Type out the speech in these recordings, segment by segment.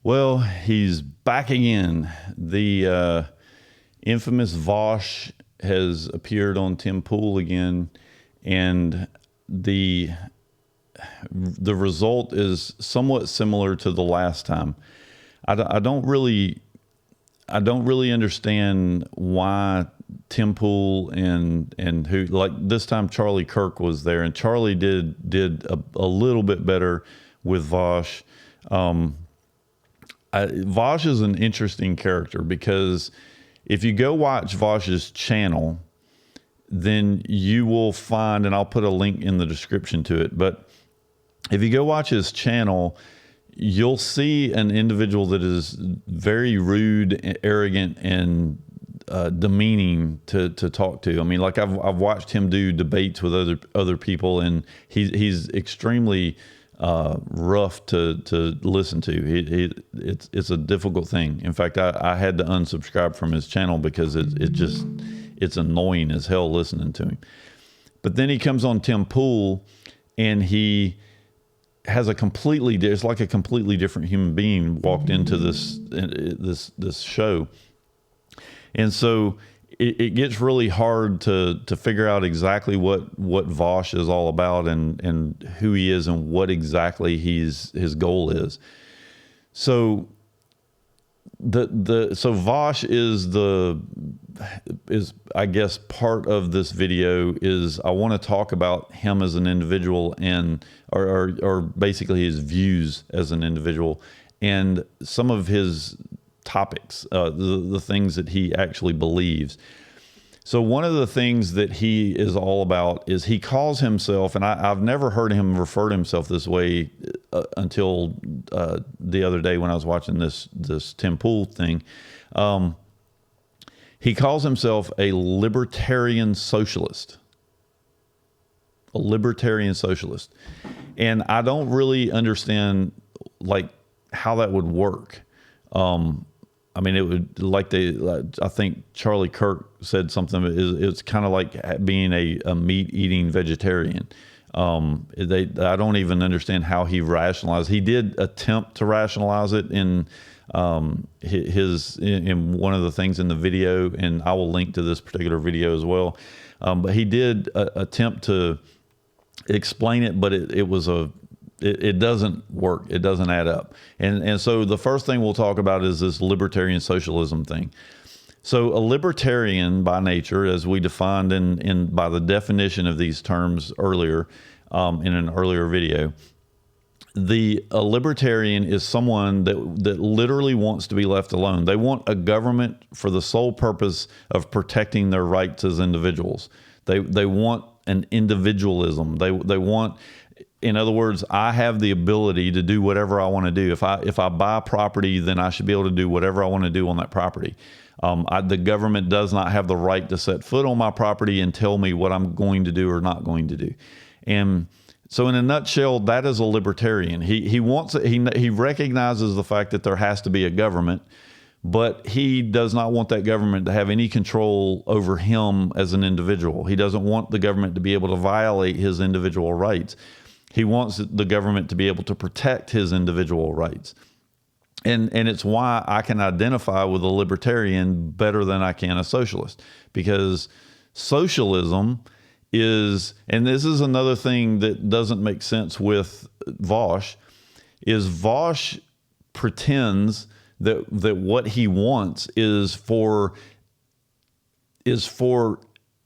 Well, he's back again. The infamous Vaush has appeared on Tim Pool again, and the result is somewhat similar to the last time. I don't really understand why Tim Pool and who, like this time Charlie Kirk was there, and Charlie did a little bit better with Vaush. Vaush is an interesting character because if you go watch Vaush's channel, then you will find, and I'll put a link in the description to it, but if you go watch his channel, you'll see an individual that is very rude, arrogant, and demeaning to talk to. I mean, like I've watched him do debates with other people, and he's extremely rough to listen to. It's a difficult thing. In fact, I had to unsubscribe from his channel because it's annoying as hell listening to him. But then he comes on Tim Pool, and he has it's like a completely different human being walked into this show. And so it gets really hard to figure out exactly what Vaush is all about and who he is and what exactly his goal is. So so Vaush is I guess part of this video is I want to talk about him as an individual and or basically his views as an individual and some of his topics, the things that he actually believes. So one of the things that he is all about is he calls himself, and I've never heard him refer to himself this way until the other day when I was watching this Tim Pool thing. He calls himself a libertarian socialist. A libertarian socialist. And I don't really understand like how that would work. I mean, it would I think Charlie Kirk said something. It's kind of like being a meat-eating vegetarian. I don't even understand how he rationalized. He did attempt to rationalize it in one of the things in the video, and I will link to this particular video as well. But he did attempt to explain it, but it doesn't work. It doesn't add up. And so the first thing we'll talk about is this libertarian socialism thing. So a libertarian by nature, as we defined by the definition of these terms earlier, in an earlier video, a libertarian is someone that literally wants to be left alone. They want a government for the sole purpose of protecting their rights as individuals. They want an individualism. They want, in other words, I have the ability to do whatever I want to do. If I buy property, then I should be able to do whatever I want to do on that property. The government does not have the right to set foot on my property and tell me what I'm going to do or not going to do. And so in a nutshell, that is a libertarian. He recognizes the fact that there has to be a government, but he does not want that government to have any control over him as an individual. He doesn't want the government to be able to violate his individual rights. He wants the government to be able to protect his individual rights. And it's why I can identify with a libertarian better than I can a socialist, because socialism is, and this is another thing that doesn't make sense with Vaush, is Vaush pretends that what he wants is for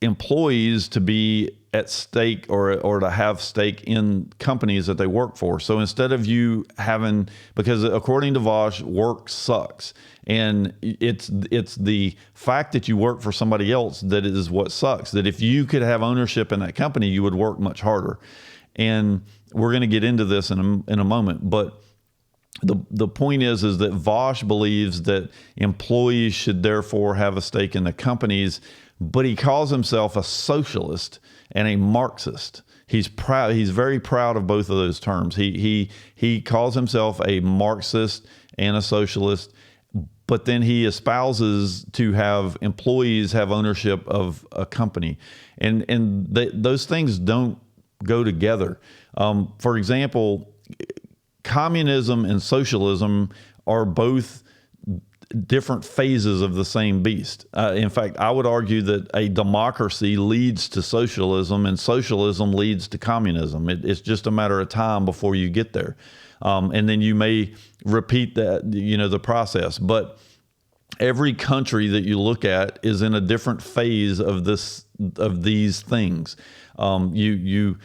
employees to be at stake or to have stake in companies that they work for. So instead of you having, because according to Vaush, work sucks. And it's the fact that you work for somebody else that is what sucks. That if you could have ownership in that company, you would work much harder. And we're going to get into this in a moment. But the point is that Vaush believes that employees should therefore have a stake in the companies, but he calls himself a socialist and a Marxist. He's proud. He's very proud of both of those terms. He calls himself a Marxist and a socialist, but then he espouses to have employees have ownership of a company, and those things don't go together. For example, communism and socialism are both different phases of the same beast. In fact, I would argue that a democracy leads to socialism and socialism leads to communism. It's just a matter of time before you get there. And then you may repeat that, the process. But every country that you look at is in a different phase of these things. You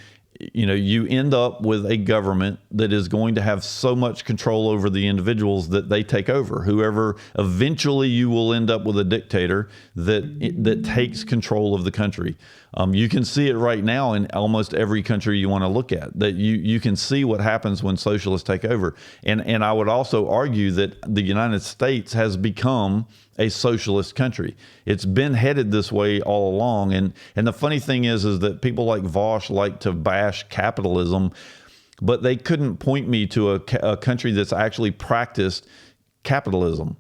end up with a government that is going to have so much control over the individuals that they take over. Whoever, eventually you will end up with a dictator that takes control of the country. You can see it right now in almost every country you want to look at, that you can see what happens when socialists take over. And I would also argue that the United States has become a socialist country. It's been headed this way all along. And the funny thing is that people like Vaush like to bash capitalism, but they couldn't point me to a country that's actually practiced capitalism,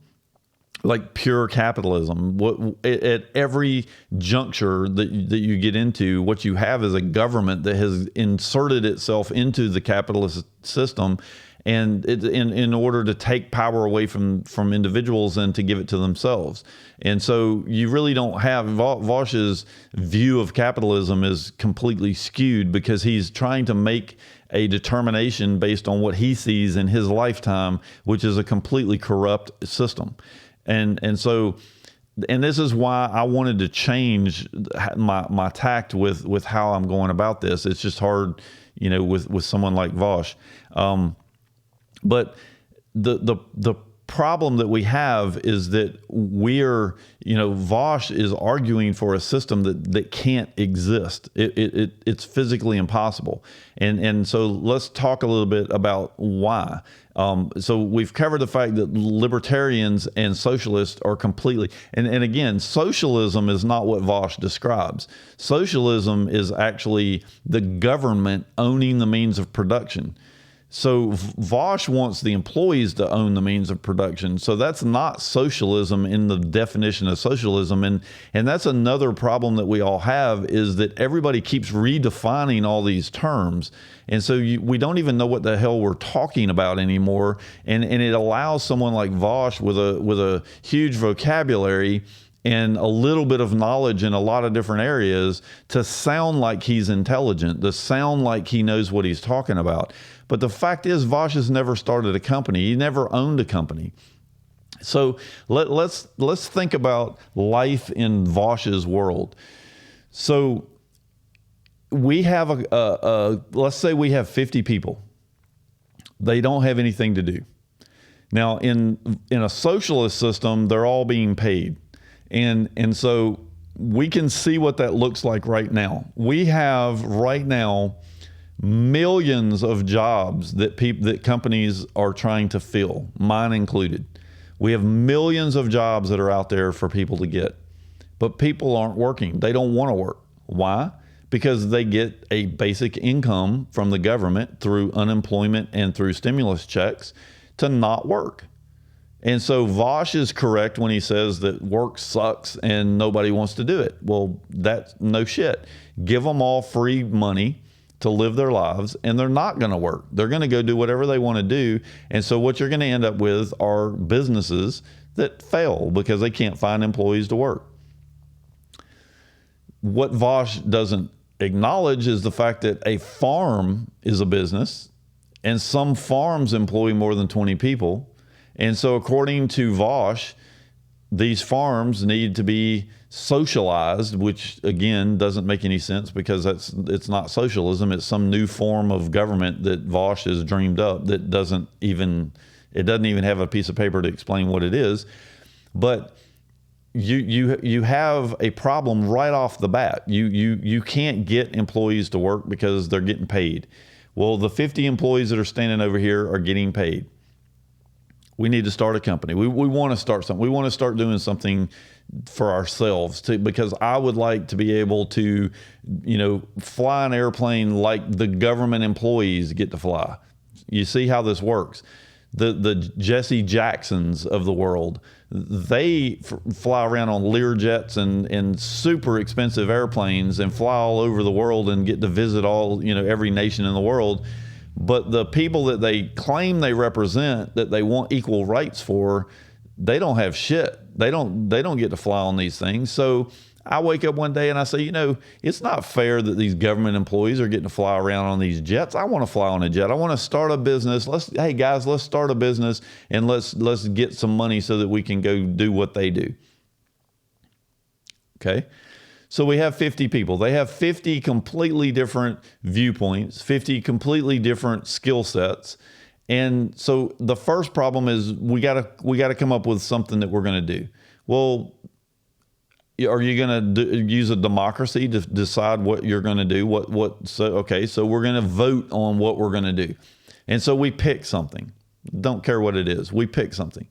like pure capitalism. At every juncture that you get into, what you have is a government that has inserted itself into the capitalist system, and in order to take power away from individuals and to give it to themselves. And so you really don't have, Vaush's view of capitalism is completely skewed because he's trying to make a determination based on what he sees in his lifetime, which is a completely corrupt system. And so this is why I wanted to change my tact with how I'm going about this. It's just hard, with someone like Vaush. But the problem that we have is that Vaush is arguing for a system that can't exist. It's physically impossible. And so let's talk a little bit about why. So we've covered the fact that libertarians and socialists are completely, and again, socialism is not what Vaush describes. Socialism is actually the government owning the means of production. So Vaush wants the employees to own the means of production. So that's not socialism in the definition of socialism. And that's another problem that we all have, is that everybody keeps redefining all these terms. And so we don't even know what the hell we're talking about anymore. And it allows someone like Vaush with a huge vocabulary and a little bit of knowledge in a lot of different areas to sound like he's intelligent, to sound like he knows what he's talking about. But the fact is, Vaush has never started a company. He never owned a company. So let's think about life in Vaush's world. So we have let's say we have 50 people. They don't have anything to do. Now in a socialist system, they're all being paid. And so we can see what that looks like right now. We have right now millions of jobs that companies are trying to fill, mine included. We have millions of jobs that are out there for people to get, but people aren't working. They don't want to work. Why? Because they get a basic income from the government through unemployment and through stimulus checks to not work. And so Vaush is correct when he says that work sucks and nobody wants to do it. Well, that's no shit. Give them all free money to live their lives, and they're not going to work. They're going to go do whatever they want to do. And so what you're going to end up with are businesses that fail because they can't find employees to work. What Vaush doesn't acknowledge is the fact that a farm is a business, and some farms employ more than 20 people. And so according to Vaush, these farms need to be socialized, which again doesn't make any sense because it's not socialism. It's some new form of government that Vaush has dreamed up that doesn't even have a piece of paper to explain what it is. But you have a problem right off the bat. You can't get employees to work because they're getting paid. Well, the 50 employees that are standing over here are getting paid. We need to start a company. We want to start something. We want to start doing something for ourselves because I would like to be able to, fly an airplane like the government employees get to fly. You see how this works. The Jesse Jacksons of the world, they fly around on Learjets and super expensive airplanes and fly all over the world and get to visit every nation in the world. But the people that they claim they represent, that they want equal rights for, they don't have shit. They don't get to fly on these things. So I wake up one day and I say, it's not fair that these government employees are getting to fly around on these jets. I want to fly on a jet. I want to start a business. Hey guys, let's start a business and let's get some money so that we can go do what they do. Okay. So we have 50 people. They have 50 completely different viewpoints, 50 completely different skill sets. And so the first problem is we gotta come up with something that we're going to do. Well, are you going to use a democracy to decide what you're going to do? So we're going to vote on what we're going to do. And so we pick something. Don't care what it is. We pick something.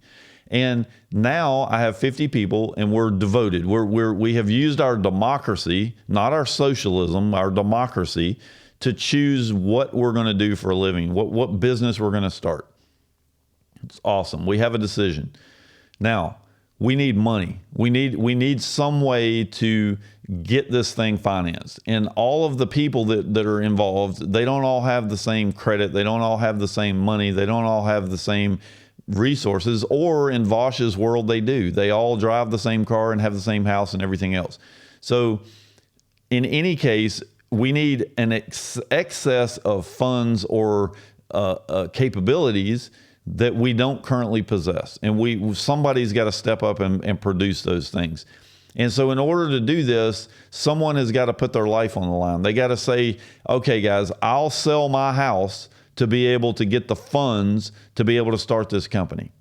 And now I have 50 people and we're devoted. We have used our democracy, not our socialism, our democracy, to choose what we're going to do for a living, what business we're going to start. It's awesome. We have a decision. Now, we need money. We need some way to get this thing financed. And all of the people that are involved, they don't all have the same credit. They don't all have the same money. They don't all have the same resources, or in Vaush's world, they do. They all drive the same car and have the same house and everything else. So in any case, we need an excess of funds or capabilities that we don't currently possess. And somebody's got to step up and produce those things. And so in order to do this, someone has got to put their life on the line. They got to say, okay, guys, I'll sell my house to be able to get the funds to be able to start this company.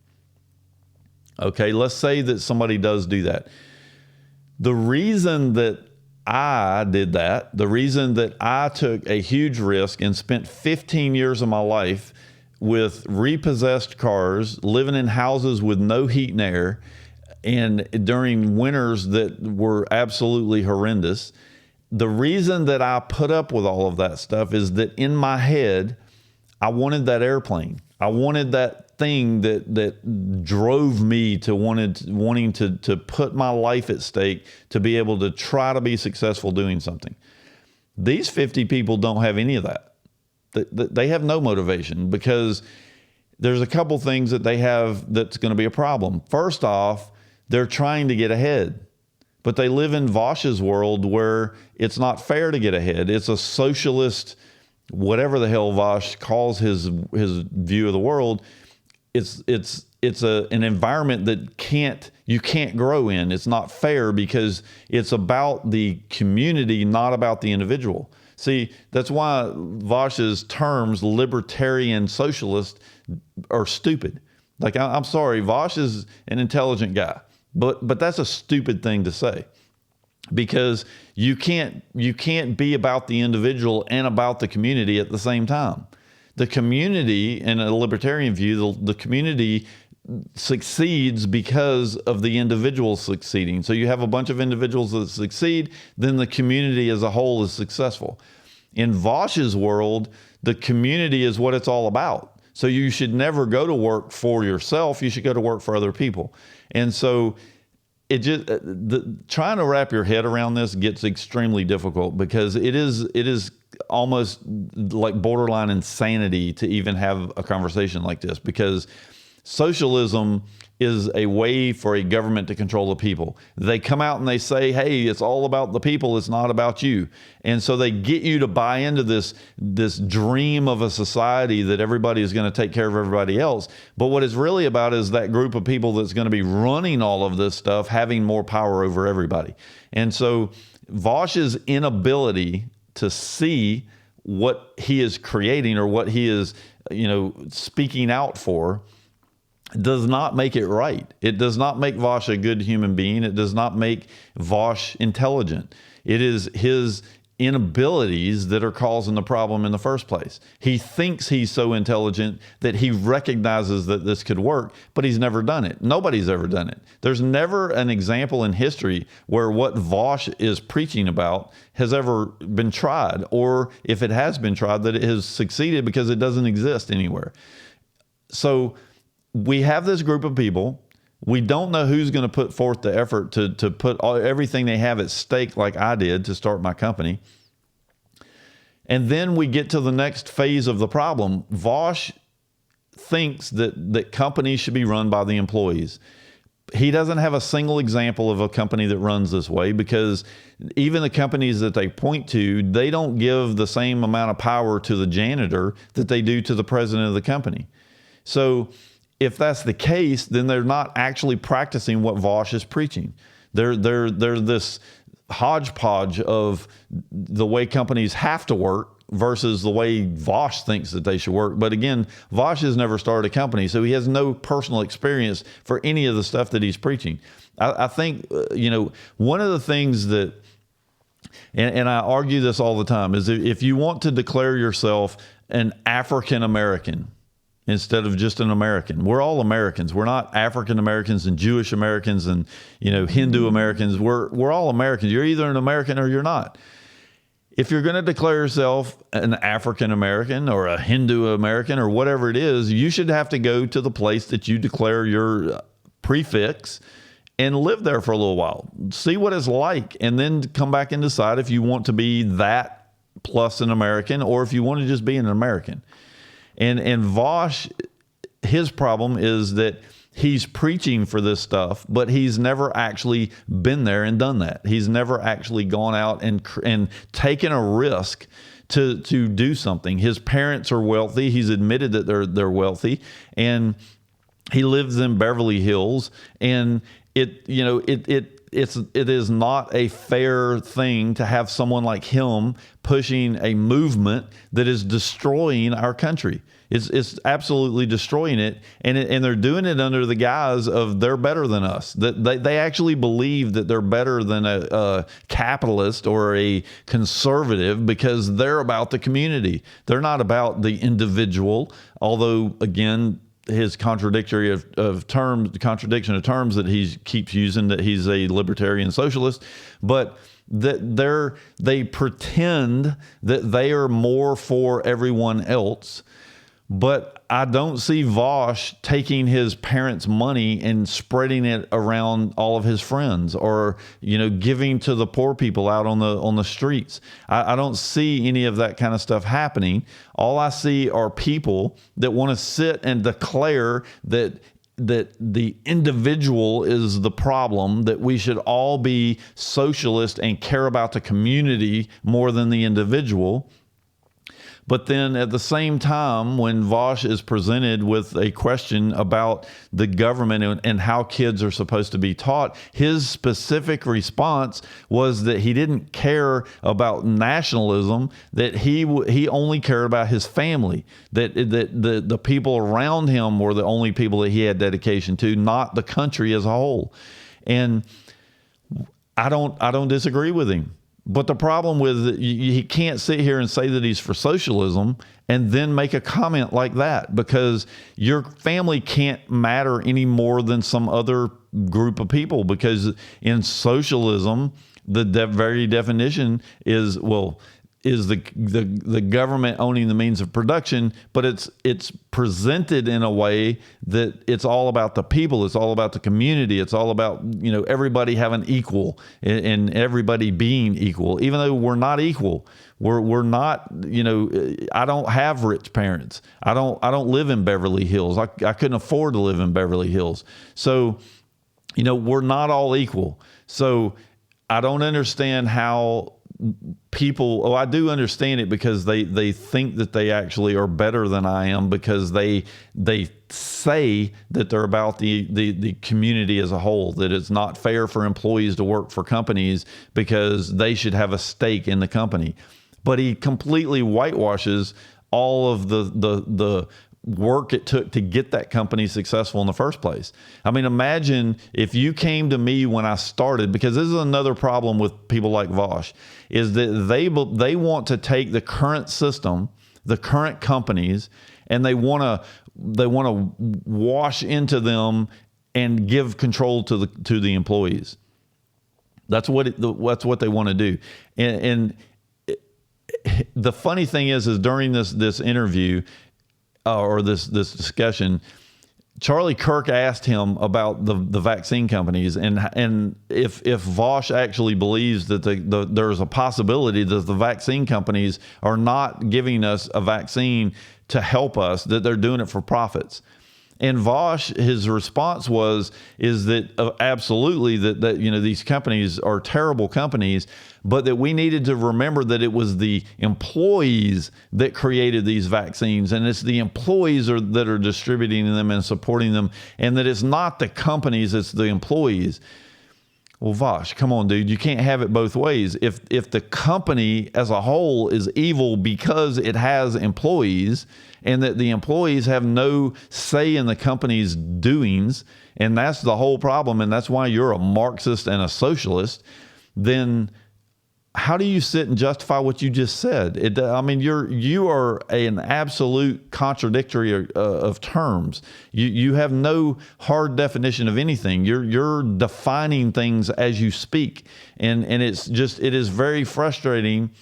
Okay, let's say that somebody does do that. The reason that I did that, the reason that I took a huge risk and spent 15 years of my life with repossessed cars, living in houses with no heat and air, and during winters that were absolutely horrendous, the reason that I put up with all of that stuff is that in my head, I wanted that airplane. I wanted that thing that drove me to wanting to put my life at stake to be able to try to be successful doing something. These 50 people don't have any of that. They have no motivation, because there's a couple things that they have that's going to be a problem. First off, they're trying to get ahead, but they live in Vaush's world where it's not fair to get ahead. It's a socialist, whatever the hell Vaush calls his view of the world. It's an environment that you can't grow in. It's not fair because it's about the community, not about the individual. See, that's why Vaush's terms, libertarian socialist, are stupid. Like, I'm sorry, Vaush is an intelligent guy, but that's a stupid thing to say, because you can't be about the individual and about the community at the same time. The community, in a libertarian view, the community succeeds because of the individual succeeding. So you have a bunch of individuals that succeed, then the community as a whole is successful. In Vaush's world, the community is what it's all about. So you should never go to work for yourself. You should go to work for other people. And so trying to wrap your head around this gets extremely difficult, because it is almost like borderline insanity to even have a conversation like this, because socialism is a way for a government to control the people. They come out and they say, hey, it's all about the people, it's not about you. And so they get you to buy into this dream of a society that everybody is going to take care of everybody else. But what it's really about is that group of people that's going to be running all of this stuff having more power over everybody. And so Vaush's inability to see what he is creating or what he is, speaking out for does not make it right. It does not make Vaush a good human being. It does not make Vaush intelligent. It is his inabilities that are causing the problem in the first place. He thinks he's so intelligent that he recognizes that this could work, but he's never done it. Nobody's ever done it. There's never an example in history where what Vaush is preaching about has ever been tried, or if it has been tried, that it has succeeded, because it doesn't exist anywhere. So we have this group of people. We don't know who's going to put forth the effort to put everything they have at stake, like I did to start my company. And then we get to the next phase of the problem. Vaush thinks that companies should be run by the employees. He doesn't have a single example of a company that runs this way, because even the companies that they point to, they don't give the same amount of power to the janitor that they do to the president of the company. So if that's the case, then they're not actually practicing what Vaush is preaching. They're this hodgepodge of the way companies have to work versus the way Vaush thinks that they should work. But again, Vaush has never started a company, so he has no personal experience for any of the stuff that he's preaching. I think, one of the things that, and I argue this all the time, is if you want to declare yourself an African American instead of just an American, we're all Americans. We're not African Americans and Jewish Americans and, Hindu Americans. We're all Americans. You're either an American or you're not. If you're going to declare yourself an African American or a Hindu American or whatever it is, you should have to go to the place that you declare your prefix and live there for a little while. See what it's like, and then come back and decide if you want to be that plus an American or if you want to just be an American. And Vaush, his problem is that he's preaching for this stuff, but he's never actually been there and done that. He's never actually gone out and taken a risk to do something. His parents are wealthy. He's admitted that they're wealthy, and he lives in Beverly Hills. And it is not a fair thing to have someone like him pushing a movement that is destroying our country. It's absolutely destroying it, and they're doing it under the guise of they're better than us. That they actually believe that they're better than a capitalist or a conservative because they're about the community. They're not about the individual. Although, again, his contradiction of terms that he keeps using, that he's a libertarian socialist, but that they pretend that they are more for everyone else. But I don't see Vaush taking his parents' money and spreading it around all of his friends, or giving to the poor people out on the streets. I don't see any of that kind of stuff happening. All I see are people that want to sit and declare that the individual is the problem, that we should all be socialist and care about the community more than the individual. But then at the same time, when Vaush is presented with a question about the government and how kids are supposed to be taught, his specific response was that he didn't care about nationalism, that he only cared about his family, that the people around him were the only people that he had dedication to, not the country as a whole. And I don't disagree with him. But the problem with he can't sit here and say that he's for socialism and then make a comment like that, because your family can't matter any more than some other group of people, because in socialism, the very definition is the government owning the means of production, but it's presented in a way that it's all about the people. It's all about the community. It's all about, everybody having equal and everybody being equal, even though we're not equal. We're not, I don't have rich parents. I don't live in Beverly Hills. I couldn't afford to live in Beverly Hills. So, we're not all equal. So I don't understand how people, I do understand it, because they think that they actually are better than I am, because they say that they're about the community as a whole, that it's not fair for employees to work for companies because they should have a stake in the company. But he completely whitewashes all of the work it took to get that company successful in the first place. I mean, imagine if you came to me when I started, because this is another problem with people like Vaush, is that they want to take the current system, the current companies, and they want to wash into them and give control to the employees. That's what they want to do. And the funny thing is during this interview, or this discussion, Charlie Kirk asked him about the vaccine companies, and if Vaush actually believes that there's a possibility that the vaccine companies are not giving us a vaccine to help us, that they're doing it for profits. And Vaush, his response is that absolutely that these companies are terrible companies, but that we needed to remember that it was the employees that created these vaccines, and it's the employees that are distributing them and supporting them, and that it's not the companies, it's the employees. Well, Vaush, come on, dude. You can't have it both ways. If the company as a whole is evil because it has employees, and that the employees have no say in the company's doings, and that's the whole problem, and that's why you're a Marxist and a socialist, then how do you sit and justify what you just said? You are an absolute contradictory of terms. You have no hard definition of anything. You're defining things as you speak, and it is very frustrating.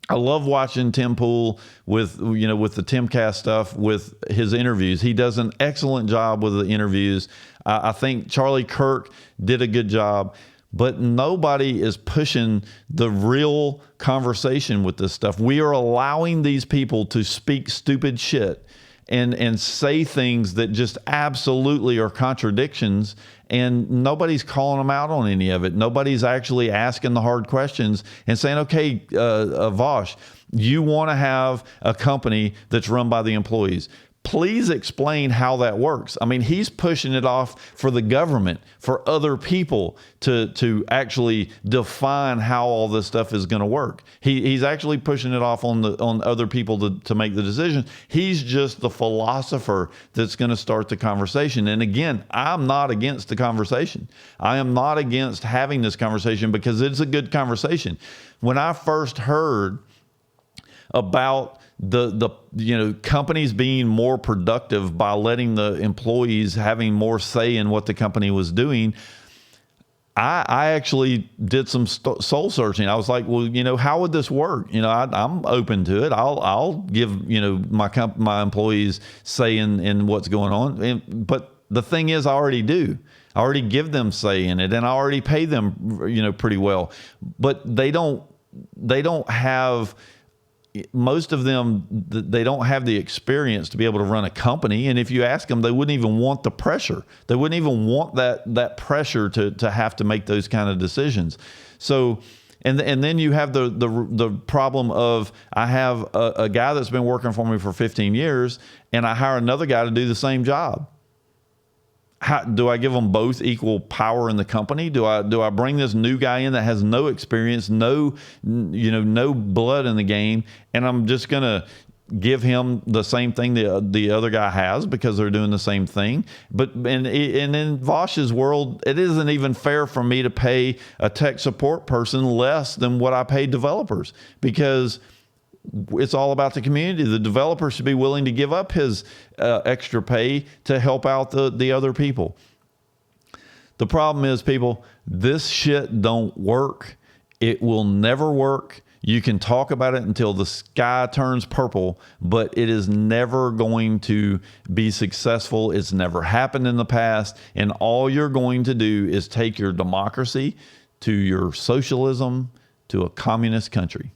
I love watching Tim Pool with the Timcast stuff, with his interviews. He does an excellent job with the interviews. I think Charlie Kirk did a good job. But nobody is pushing the real conversation with this stuff. We are allowing these people to speak stupid shit and say things that just absolutely are contradictions, and nobody's calling them out on any of it. Nobody's actually asking the hard questions and saying, okay, Vaush, you want to have a company that's run by the employees. Please explain how that works. I mean, he's pushing it off for the government, for other people to actually define how all this stuff is going to work. He's actually pushing it off on other people to make the decision. He's just the philosopher that's going to start the conversation. And again, I'm not against the conversation. I am not against having this conversation because it's a good conversation. When I first heard about the companies being more productive by letting the employees having more say in what the company was doing, I actually did some soul searching. I was like, well, how would this work? I'm open to it. I'll give my employees say in what's going on. But the thing is, I already do. I already give them say in it, and I already pay them pretty well. But they don't have. Most of them, they don't have the experience to be able to run a company. And if you ask them, they wouldn't even want the pressure. They wouldn't even want that pressure to have to make those kind of decisions. So, and then you have the problem of, I have a guy that's been working for me for 15 years, and I hire another guy to do the same job. Do I give them both equal power in the company? Do I bring this new guy in that has no experience, no blood in the game, and I'm just going to give him the same thing the other guy has because they're doing the same thing? And in Vaush's world, it isn't even fair for me to pay a tech support person less than what I pay developers, because it's all about the community. The developer should be willing to give up his extra pay to help out the other people. The problem is, people, this shit don't work. It will never work. You can talk about it until the sky turns purple, but it is never going to be successful. It's never happened in the past. And all you're going to do is take your democracy to your socialism to a communist country.